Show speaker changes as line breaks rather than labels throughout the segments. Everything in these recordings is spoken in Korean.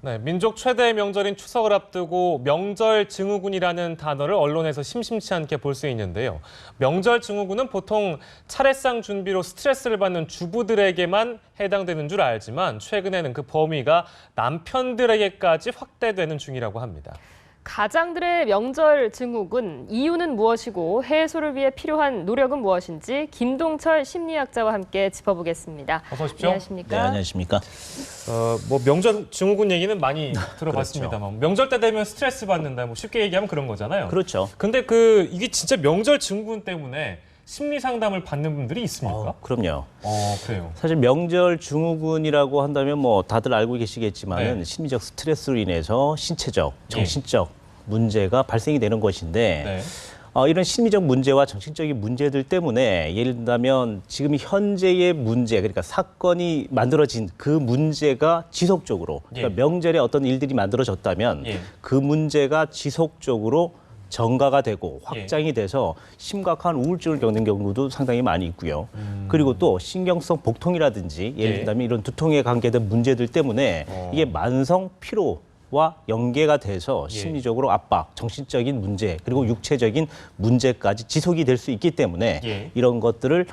네, 민족 최대의 명절인 추석을 앞두고 명절 증후군이라는 단어를 언론에서 심심치 않게 볼 수 있는데요. 명절 증후군은 보통 차례상 준비로 스트레스를 받는 주부들에게만 해당되는 줄 알지만 최근에는 그 범위가 남편들에게까지 확대되는 중이라고 합니다.
가장들의 명절 증후군, 이유는 무엇이고 해소를 위해 필요한 노력은 무엇인지 김동철 심리학자와 함께 짚어보겠습니다.
어서 오십시오.
안녕하십니까?
네, 안녕하십니까?
명절 증후군 얘기는 많이 들어봤습니다만 그렇죠. 명절 때 되면 스트레스 받는다, 쉽게 얘기하면 그런 거잖아요.
그렇죠.
근데 이게 진짜 명절 증후군 때문에 심리 상담을 받는 분들이 있습니까?
그럼요.
그래요.
사실 명절 증후군이라고 한다면 다들 알고 계시겠지만은
네.
심리적 스트레스로 인해서 신체적, 정신적 문제가 발생이 되는 것인데
네.
이런 심리적 문제와 정신적인 문제들 때문에 예를 든다면 지금 현재의 문제, 그러니까 사건이 만들어진 그 문제가 지속적으로 그러니까 명절에 어떤 일들이 만들어졌다면 그 문제가 지속적으로 전가가 되고 확장이 돼서 심각한 우울증을 겪는 경우도 상당히 많이 있고요. 그리고 또 신경성 복통이라든지 예를 들면 이런 두통에 관계된 문제들 때문에 이게 만성 피로와 연계가 돼서 심리적으로 압박, 정신적인 문제 그리고 육체적인 문제까지 지속이 될 수 있기 때문에 이런 것들을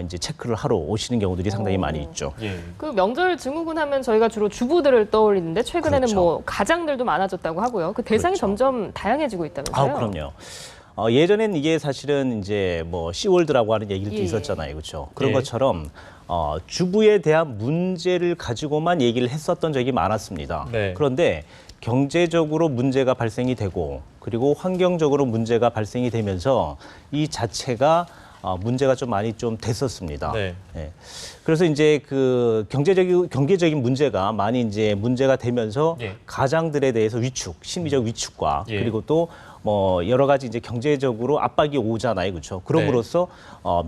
이제 체크를 하러 오시는 경우들이 상당히 많이 있죠.
그 명절 증후군 하면 저희가 주로 주부들을 떠올리는데 최근에는
그렇죠.
가장들도 많아졌다고 하고요. 그 대상이
그렇죠.
점점 다양해지고 있다면서요?
그럼요. 예전엔 이게 사실은 이제 시월드라고 하는 얘기도 있었잖아요. 그렇죠? 그런 것처럼 주부에 대한 문제를 가지고만 얘기를 했었던 적이 많았습니다.
네.
그런데 경제적으로 문제가 발생이 되고 그리고 환경적으로 문제가 발생이 되면서 이 자체가 문제가 좀 많이 좀 됐었습니다.
네.
그래서 이제 그 경제적인 문제가 많이 이제 문제가 되면서 가장들에 대해서 위축, 심리적 위축과 그리고 또 여러 가지 이제 경제적으로 압박이 오잖아요, 그렇죠? 그럼으로써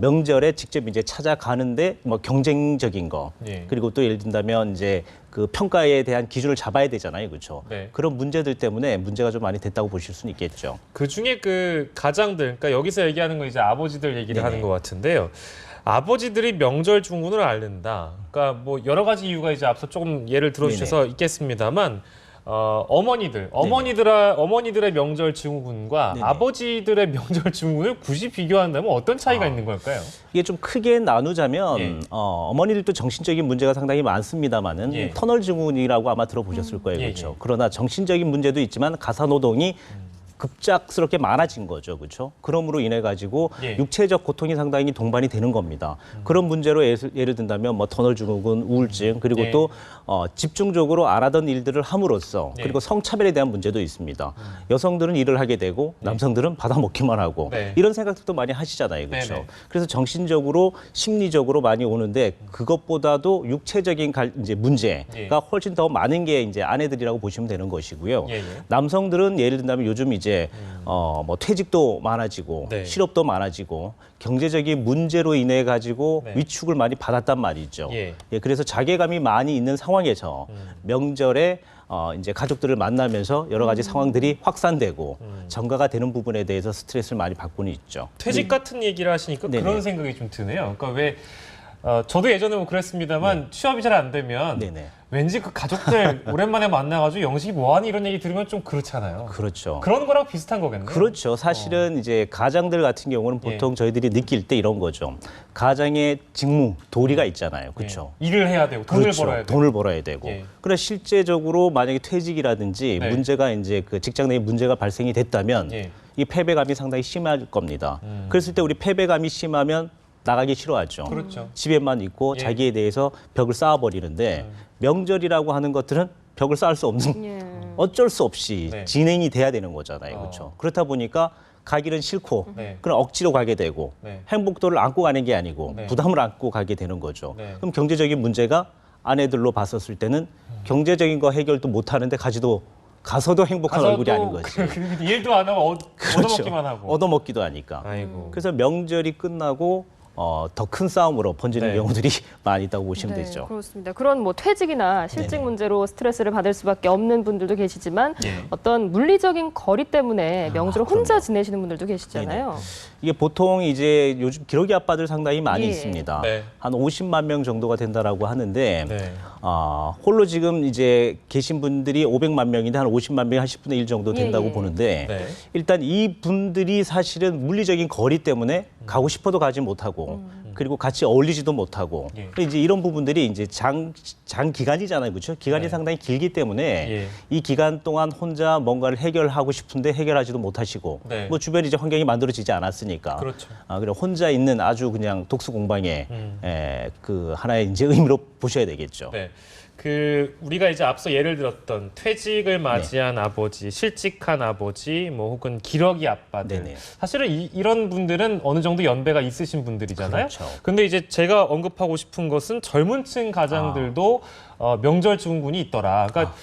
명절에 직접 이제 찾아가는데 경쟁적인 거 그리고 또 예를 든다면 이제 그 평가에 대한 기준을 잡아야 되잖아요, 그렇죠? 그런 문제들 때문에 문제가 좀 많이 됐다고 보실 수는 있겠죠.
그 중에 그 가장들, 그러니까 여기서 얘기하는 건 이제 아버지들 얘기를 하는 것 같은데요. 아버지들이 명절 증후군을 앓는다. 그러니까 여러 가지 이유가 이제 앞서 조금 예를 들어주셔서 있겠습니다만. 어머니들의 명절 증후군과 아버지들의 명절 증후군을 굳이 비교한다면 어떤 차이가 있는 걸까요?
이게 좀 크게 나누자면 어머니들도 정신적인 문제가 상당히 많습니다만은 터널 증후군이라고 아마 들어보셨을 거예요, 그렇죠? 그러나 정신적인 문제도 있지만 가사노동이 급작스럽게 많아진 거죠, 그렇죠? 그럼으로 인해 가지고 육체적 고통이 상당히 동반이 되는 겁니다. 그런 문제로 예를 든다면 터널 증후군, 우울증 그리고 또 집중적으로 안 하던 일들을 함으로써 그리고 성차별에 대한 문제도 있습니다. 여성들은 일을 하게 되고 남성들은 받아먹기만 하고 이런 생각들도 많이 하시잖아요, 그렇죠? 그래서 정신적으로, 심리적으로 많이 오는데 그것보다도 육체적인 이제 문제가 훨씬 더 많은 게 이제 아내들이라고 보시면 되는 것이고요. 남성들은 예를 든다면 요즘 이제 퇴직도 많아지고 실업도 많아지고 경제적인 문제로 인해 가지고 위축을 많이 받았단 말이죠. 그래서 자괴감이 많이 있는 상황에서 명절에 이제 가족들을 만나면서 여러 가지 상황들이 확산되고 전가가 되는 부분에 대해서 스트레스를 많이 받고는 있죠.
퇴직 같은 얘기를 하시니까 그런 생각이 좀 드네요. 그러니까 저도 예전에 그랬습니다만 취업이 잘 안 되면 왠지 그 가족들 오랜만에 만나가지고 영식이 뭐하니 이런 얘기 들으면 좀 그렇잖아요.
그렇죠.
그런 거랑 비슷한 거겠네요.
그렇죠. 사실은 이제 가장들 같은 경우는 보통 저희들이 느낄 때 이런 거죠. 가장의 직무, 도리가 있잖아요. 그렇죠.
일을 해야 되고 돈을 벌어야 되고.
돈을 벌어야 되고. 그러나 실제적으로 만약에 퇴직이라든지 문제가 이제 그 직장 내에 문제가 발생이 됐다면 이 패배감이 상당히 심할 겁니다. 그랬을 때 우리 패배감이 심하면 나가기 싫어하죠.
그렇죠.
집에만 있고 자기에 대해서 벽을 쌓아버리는데 명절이라고 하는 것들은 벽을 쌓을 수 없는 어쩔 수 없이 진행이 돼야 되는 거잖아요. 그렇죠. 그렇다 보니까 가기는 싫고 그럼 억지로 가게 되고 행복도를 안고 가는 게 아니고 부담을 안고 가게 되는 거죠. 그럼 경제적인 문제가 아내들로 봤었을 때는 경제적인 거 해결도 못 하는데 가서도 행복한 얼굴이 아닌 거지.
일도 안 하고 얻어먹기만 하고.
얻어먹기도 하니까.
아이고.
그래서 명절이 끝나고 더 큰 싸움으로 번지는
네.
경우들이 많이 있다고 보시면 되죠.
그렇습니다. 그런 뭐 퇴직이나 실직
네네.
문제로 스트레스를 받을 수밖에 없는 분들도 계시지만
예.
어떤 물리적인 거리 때문에 명절을 혼자
그럼요.
지내시는 분들도 계시잖아요.
이게 보통 이제 요즘 기러기 아빠들 상당히 많이
예.
있습니다.
네.
한 50만 명 정도가 된다라고 하는데
네.
홀로 지금 이제 계신 분들이 500만 명인데 한 50만 명이 한 10분의 1 정도 된다고
예, 예.
보는데
네.
일단 이 분들이 사실은 물리적인 거리 때문에 가고 싶어도 가지 못하고 그리고 같이 어울리지도 못하고
예.
그러니까 이제 이런 부분들이 이제 장기간이잖아요. 그렇죠? 기간이
네.
상당히 길기 때문에
예.
이 기간 동안 혼자 뭔가를 해결하고 싶은데 해결하지도 못하시고
네.
뭐 주변에 이제 환경이 만들어지지 않았으니까
그렇죠.
그래 혼자 있는 아주 그냥 독수 공방의 그 하나의 이제 의미로 보셔야 되겠죠.
네. 우리가 이제 앞서 예를 들었던 퇴직을 맞이한 아버지, 실직한 아버지, 뭐 혹은 기러기 아빠들.
네네.
사실은 이런 분들은 어느 정도 연배가 있으신 분들이잖아요.
그렇죠.
근데 이제 제가 언급하고 싶은 것은 젊은층 가장들도 명절 증후군이 있더라. 그러니까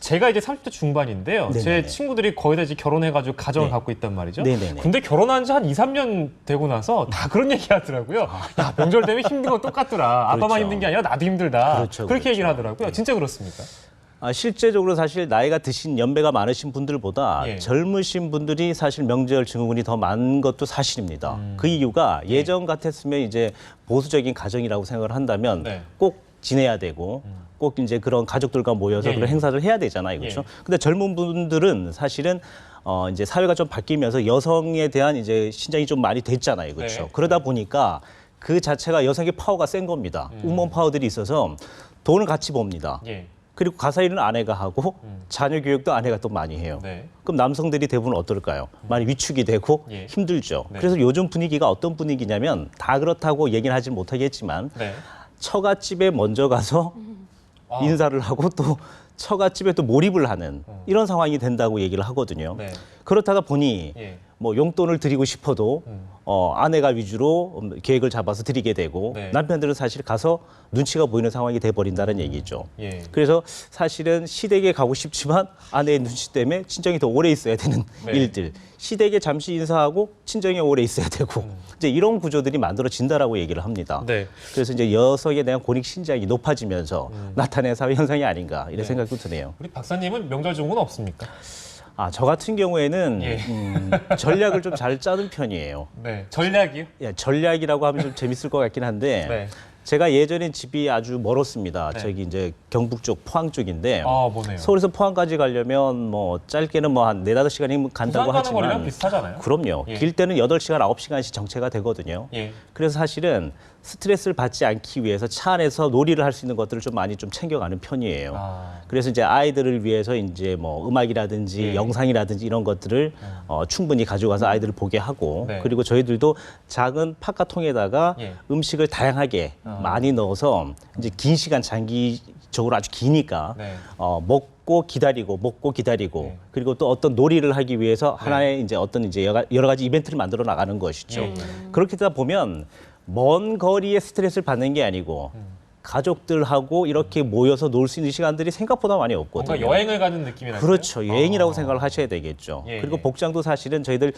제가 이제 30대 중반인데요. 제
네네네.
친구들이 거의 다 이제 결혼해가지고 가정을
네.
갖고 있단 말이죠.
네네네.
근데 결혼한 지 한 2, 3년 되고 나서 다 그런 얘기 하더라고요. 야, 명절 되면 힘든 건 똑같더라. 아빠만
그렇죠.
힘든 게 아니라 나도 힘들다.
그렇죠,
그렇게
그렇죠.
얘기를 하더라고요. 진짜 그렇습니까?
실제적으로 사실 나이가 드신 연배가 많으신 분들보다
예.
젊으신 분들이 사실 명절 증후군이 더 많은 것도 사실입니다. 그 이유가 예전 같았으면 이제 보수적인 가정이라고 생각을 한다면
네.
꼭 지내야 되고 꼭 이제 그런 가족들과 모여서
예,
그런
예.
행사를 해야 되잖아요. 그렇죠?
예.
근데 젊은 분들은 사실은 이제 사회가 좀 바뀌면서 여성에 대한 이제 신장이 좀 많이 됐잖아요. 그렇죠?
네.
그러다 보니까 그 자체가 여성의 파워가 센 겁니다. 우먼 파워들이 있어서 돈을 같이 봅니다.
예.
그리고 가사 일은 아내가 하고 자녀 교육도 아내가 또 많이 해요.
네.
그럼 남성들이 대부분 어떨까요? 많이 위축이 되고
예.
힘들죠.
네.
그래서 요즘 분위기가 어떤 분위기냐면 다 그렇다고 얘기는 하지 못하겠지만
네.
처갓집에 먼저 가서
아.
인사를 하고 또 처갓집에 또 몰입을 하는 이런 상황이 된다고 얘기를 하거든요.
네.
그렇다가 보니
예.
뭐 용돈을 드리고 싶어도 아내가 위주로 계획을 잡아서 드리게 되고
네.
남편들은 사실 가서 눈치가 보이는 상황이 돼버린다는 얘기죠.
예.
그래서 사실은 시댁에 가고 싶지만 아내의 눈치 때문에 친정이 더 오래 있어야 되는
네.
일들. 시댁에 잠시 인사하고 친정에 오래 있어야 되고 이제 이런 구조들이 만들어진다라고 얘기를 합니다.
네.
그래서 이제 여성에 대한 권익 신장이 높아지면서 나타낸 사회 현상이 아닌가 이런
네.
생각도 드네요.
우리 박사님은 명절 증후군 없습니까?
저 같은 경우에는
예.
전략을 좀 잘 짜는 편이에요.
네. 전략이요?
전략이라고 하면 좀 재밌을 것 같긴 한데
네.
제가 예전에 집이 아주 멀었습니다.
네.
저기 이제 경북 쪽 포항 쪽인데
뭐네요.
서울에서 포항까지 가려면 뭐 짧게는 뭐 한 4-5시간이 간다고
부산 가는 거리랑
하지만
비슷하잖아요.
그럼요.
예.
길 때는 8시간, 9시간씩 정체가 되거든요.
예.
그래서 사실은 스트레스를 받지 않기 위해서 차 안에서 놀이를 할 수 있는 것들을 좀 많이 좀 챙겨가는 편이에요. 그래서 이제 아이들을 위해서 이제 뭐 음악이라든지
예.
영상이라든지 이런 것들을 충분히 가져가서 아이들을 보게 하고
네.
그리고 저희들도 작은 팝카통에다가
예.
음식을 다양하게 많이 넣어서 이제 긴 시간 장기적으로 아주 기니까
네.
먹고 기다리고
네.
그리고 또 어떤 놀이를 하기 위해서 하나의 이제 어떤 이제 여러 가지 이벤트를 만들어 나가는 것이죠.
예.
그렇게 되다 보면 먼 거리에 스트레스를 받는 게 아니고 가족들하고 이렇게 모여서 놀 수 있는 시간들이 생각보다 많이 없거든요.
뭔가 여행을 가는 느낌이랄까요?
그렇죠. 여행이라고 생각을 하셔야 되겠죠.
예,
그리고
예.
복장도 사실은 저희들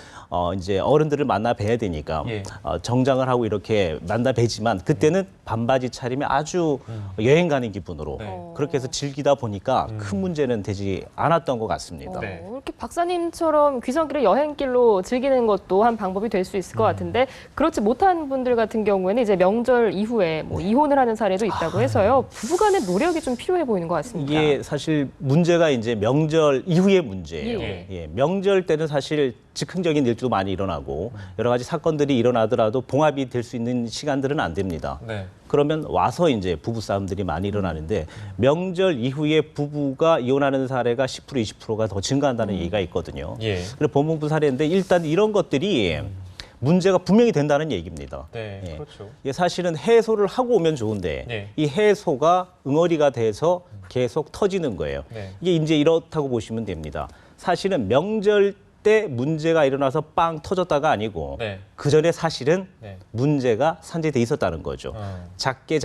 이제 어른들을 만나 뵈야 되니까
예.
정장을 하고 이렇게 만나 뵈지만 그때는 반바지 차림에 아주 여행 가는 기분으로
네.
그렇게 해서 즐기다 보니까 큰 문제는 되지 않았던 것 같습니다.
네.
이렇게 박사님처럼 귀성길을 여행길로 즐기는 것도 한 방법이 될 수 있을 것 같은데 그렇지 못한 분들 같은 경우에는 이제 명절 이후에 뭐 이혼을 하는 사례도 있다고 해서요. 부부간의 노력이 좀 필요해 보이는 것 같습니다.
이게 사실 문제가 이제 명절 이후의 문제예요.
예.
예, 명절 때는 사실 즉흥적인 일도 많이 일어나고 여러 가지 사건들이 일어나더라도 봉합이 될 수 있는 시간들은 안 됩니다.
네.
그러면 와서 이제 부부 싸움들이 많이 일어나는데 명절 이후에 부부가 이혼하는 사례가 10% 20%가 더 증가한다는 얘기가 있거든요.
예.
그래서 법무부 사례인데 일단 이런 것들이 문제가 분명히 된다는 얘기입니다.
네.
예.
그렇죠.
이게 사실은 해소를 하고 오면 좋은데
네.
이 해소가 응어리가 돼서 계속 터지는 거예요.
네.
이게 이제 이렇다고 보시면 됩니다. 사실은 명절 때 문제가 일어나서 빵 터졌다가 아니고
네.
그 전에 사실은
네.
문제가 산재돼 있었다는 거죠. 작게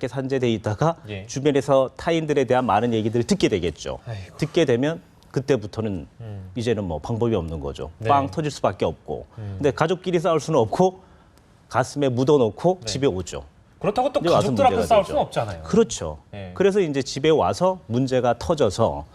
산재돼 있다가
예.
주변에서 타인들에 대한 많은 얘기들을 듣게 되겠죠.
아이고.
듣게 되면 그때부터는 이제는 뭐 방법이 없는 거죠.
네.
빵 터질 수밖에 없고. 근데 가족끼리 싸울 수는 없고 가슴에 묻어놓고
네.
집에 오죠.
그렇다고 또
이제 와서
가족들 앞에서
문제가
싸울
되죠.
수는 없잖아요.
그렇죠.
네.
그래서 이제 집에 와서 문제가 터져서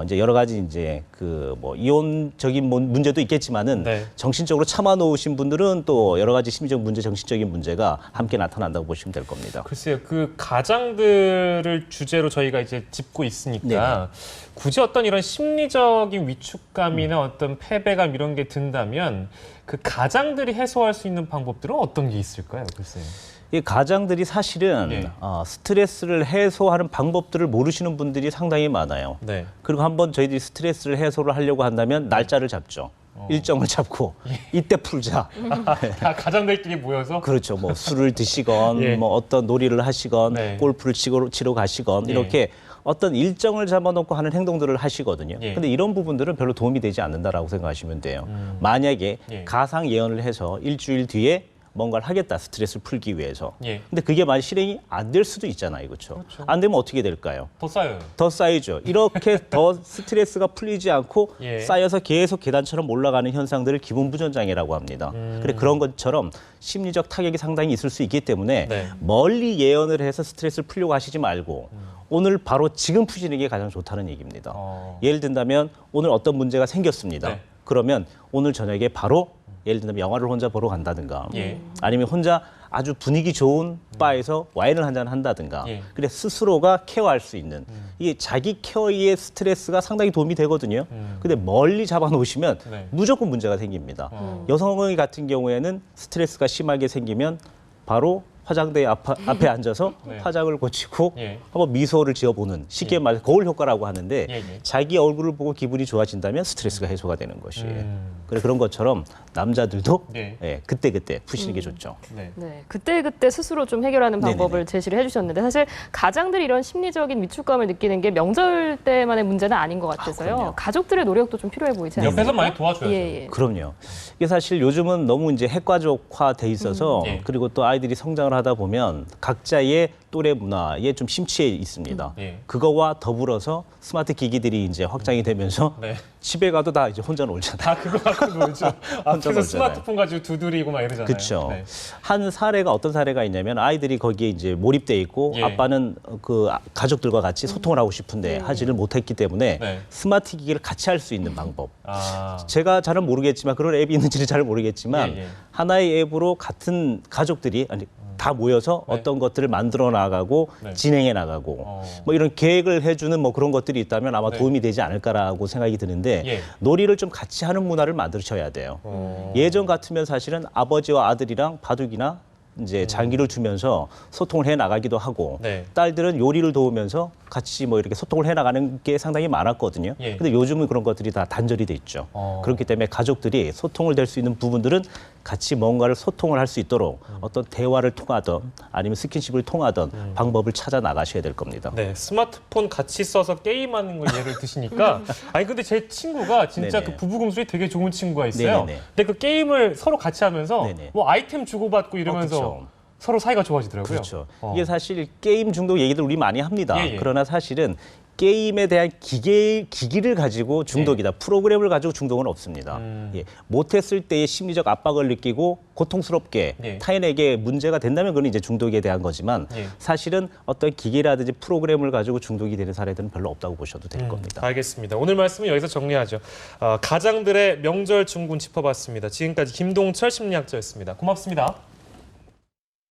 이제 여러 가지 이제 그 뭐 이혼적인 문제도 있겠지만은
네.
정신적으로 참아 놓으신 분들은 또 여러 가지 심리적 문제, 정신적인 문제가 함께 나타난다고 보시면 될 겁니다.
글쎄요, 그 가장들을 주제로 저희가 이제 짚고 있으니까 굳이 어떤 이런 심리적인 위축감이나 어떤 패배감 이런 게 든다면 그 가장들이 해소할 수 있는 방법들은 어떤 게 있을까요? 글쎄요.
이 가장들이 사실은
네.
스트레스를 해소하는 방법들을 모르시는 분들이 상당히 많아요.
네.
그리고 한번 저희들이 스트레스를 해소를 하려고 한다면 날짜를 잡죠. 일정을 잡고 이때 풀자.
다 가장들끼리 모여서
그렇죠. 뭐 술을 드시건
예.
뭐 어떤 놀이를 하시건
네.
골프를 치러 가시건
예.
이렇게 어떤 일정을 잡아놓고 하는 행동들을 하시거든요.
예.
근데 이런 부분들은 별로 도움이 되지 않는다라고 생각하시면 돼요. 만약에
예.
가상 예언을 해서 일주일 뒤에 뭔가를 하겠다, 스트레스를 풀기 위해서.
예.
근데 그게 만약 실행이 안 될 수도 있잖아요. 그렇죠?
그렇죠.
안 되면 어떻게 될까요?
더 쌓여요.
더 쌓이죠. 이렇게 더 스트레스가 풀리지 않고
예.
쌓여서 계속 계단처럼 올라가는 현상들을 기분부전장애라고 합니다. 그래 그런 것처럼 심리적 타격이 상당히 있을 수 있기 때문에
네.
멀리 예언을 해서 스트레스를 풀려고 하시지 말고 오늘 바로 지금 푸시는 게 가장 좋다는 얘기입니다. 예를 든다면 오늘 어떤 문제가 생겼습니다.
네.
그러면 오늘 저녁에 바로 예를 들면 영화를 혼자 보러 간다든가
예.
아니면 혼자 아주 분위기 좋은 바에서 와인을 한잔 한다든가
예.
그래 스스로가 케어할 수 있는 이게 자기 케어의 스트레스가 상당히 도움이 되거든요. 근데 멀리 잡아놓으시면
네.
무조건 문제가 생깁니다. 여성 같은 경우에는 스트레스가 심하게 생기면 바로 화장대 앞에 앉아서
네.
화장을 고치고
예.
한번 미소를 지어보는 쉽게 말해서 거울 효과라고 하는데
예, 예.
자기 얼굴을 보고 기분이 좋아진다면 스트레스가 해소가 되는 것이에요. 그래 그런 것처럼 남자들도
네.
예, 그때그때 푸시는 게 좋죠.
네.
네, 그때 스스로 좀 해결하는 방법을
네네네.
제시를 해주셨는데 사실 가장들이 이런 심리적인 위축감을 느끼는 게 명절 때만의 문제는 아닌 것 같아서요.
그럼요.
가족들의 노력도 좀 필요해 보이지 않습니까?
옆에서 많이 도와줘야죠.
예, 예.
그럼요. 이게 사실 요즘은 너무 이제 핵가족화돼 있어서
예.
그리고 또 아이들이 성장을 하다 보면 각자의 또래 문화에 좀 심취해 있습니다.
예.
그거와 더불어서 스마트 기기들이 이제 확장이 되면서
네.
집에 가도 다 이제 혼자 놀잖아요.
다 그거 갖고 놀죠. 앞에서
놀잖아요.
스마트폰 가지고 두드리고 막 이러잖아요.
그렇죠.
네.
한 사례가 어떤 사례가 있냐면 아이들이 거기에 이제 몰입돼 있고
예.
아빠는 그 가족들과 같이 소통을 하고 싶은데 하지를 못했기 때문에
네.
스마트 기기를 같이 할 수 있는 방법.
아,
제가 잘은 모르겠지만 그런 앱이 있는지는 잘 모르겠지만
예, 예.
하나의 앱으로 같은 가족들이 아니 다 모여서
네.
어떤 것들을 만들어 나가고
네.
진행해 나가고
어.
뭐 이런 계획을 해주는 뭐 그런 것들이 있다면 아마
네.
도움이 되지 않을까라고 생각이 드는데
예.
놀이를 좀 같이 하는 문화를 만드셔야 돼요.
어.
예전 같으면 사실은 아버지와 아들이랑 바둑이나 이제 장기를 두면서 소통을 해 나가기도 하고
네.
딸들은 요리를 도우면서 같이 뭐 이렇게 소통을 해 나가는 게 상당히 많았거든요.
예.
근데 요즘은 그런 것들이 다 단절이 돼 있죠. 그렇기 때문에 가족들이 소통을 될 수 있는 부분들은 같이 뭔가를 소통을 할 수 있도록 어떤 대화를 통하던 아니면 스킨십을 통하던 방법을 찾아 나가셔야 될 겁니다.
네, 스마트폰 같이 써서 게임하는 걸 예를 드시니까 아니 근데 제 친구가 진짜
네네.
그 부부금술이 되게 좋은 친구가 있어요.
네네네.
근데 그 게임을 서로 같이 하면서
네네.
뭐 아이템 주고받고 이러면서
그렇죠.
서로 사이가 좋아지더라고요.
그렇죠.
어.
이게 사실 게임 중독 얘기들 우리 많이 합니다.
예, 예.
그러나 사실은 게임에 대한 기기를 가지고 중독이다. 프로그램을 가지고 중독은 없습니다. 예. 못했을 때의 심리적 압박을 느끼고 고통스럽게
예.
타인에게 문제가 된다면 그건 이제 중독에 대한 거지만
예.
사실은 어떤 기기라든지 프로그램을 가지고 중독이 되는 사례들은 별로 없다고 보셔도 될 겁니다.
알겠습니다. 오늘 말씀은 여기서 정리하죠. 가장들의 명절 중군 짚어봤습니다. 지금까지 김동철 심리학자였습니다. 고맙습니다.